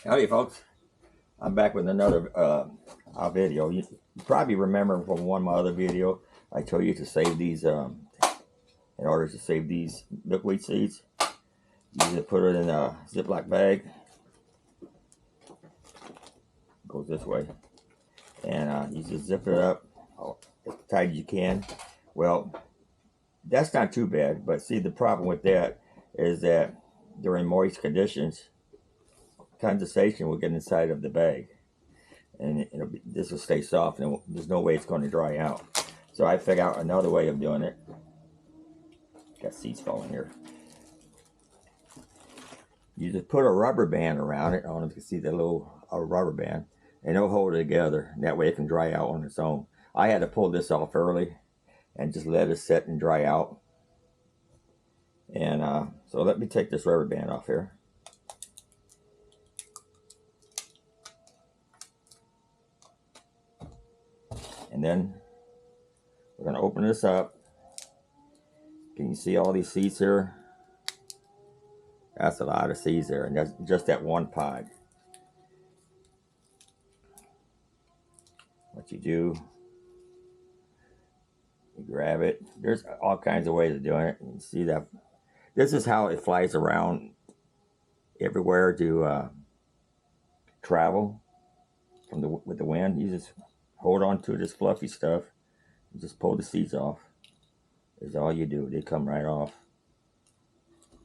Howdy folks, I'm back with another video. You probably remember from one of my other video, I told you to save these, in order to save these milkweed seeds, you just put it in a Ziploc bag, goes this way, and you just zip it up as tight as you can. Well, that's not too bad, but see, the problem with that is that during moist conditions, condensation will get inside of the bag, and this will stay soft, and there's no way it's going to dry out. So I figured out another way of doing it. Got seeds falling here. You just put a rubber band around it. I don't know if you can see that little rubber band, and it'll hold it together. And that way it can dry out on its own. I had to pull this off early and just let it set and dry out. And so let me take this rubber band off here. And then we're going to open this up. Can you see all these seeds here? That's a lot of seeds there, and that's just that one pod. What you do, you grab it. There's all kinds of ways of doing it. You see that? This is how it flies around everywhere to travel with the wind. You just hold on to this fluffy stuff and just pull the seeds off. That's all you do. They come right off.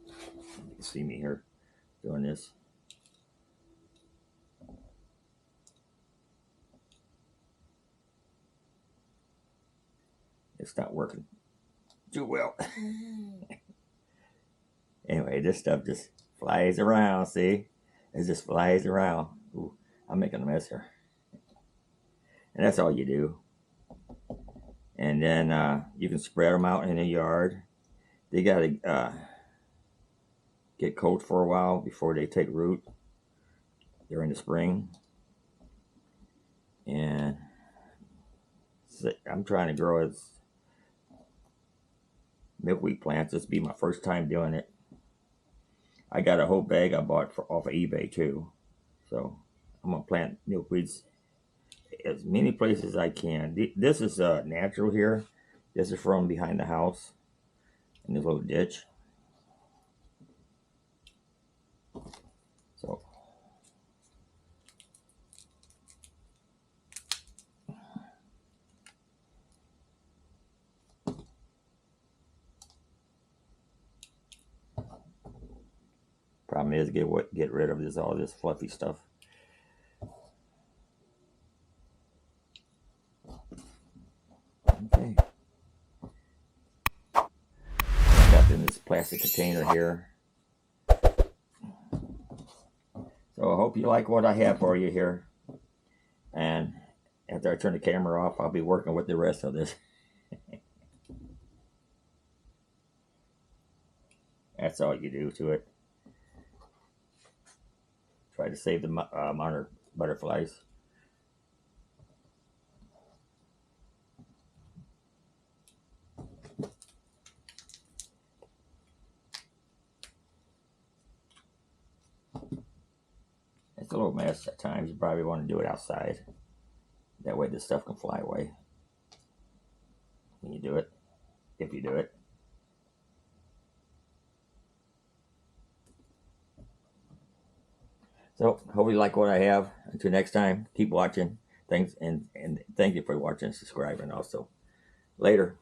You can see me here doing this. It's not working too well. Anyway, this stuff just flies around, see? It just flies around. Ooh, I'm making a mess here. And that's all you do. And then you can spread them out in the yard. They got to get cold for a while before they take root during the spring. And I'm trying to grow as milkweed plants. This will be my first time doing it. I got a whole bag I bought off of eBay too. So I'm going to plant milkweeds as many places as I can. This is natural here. This is from behind the house in this little ditch. So problem is get rid of all this fluffy stuff. Okay. Got in this plastic container here. So I hope you like what I have for you here. And after I turn the camera off, I'll be working with the rest of this. That's all you do to it. Try to save the monarch butterflies. It's a little mess at times. You probably want to do it outside. That way this stuff can fly away when you do it, if you do it. So, hope you like what I have. Until next time, keep watching. Thanks, and thank you for watching and subscribing also. Later.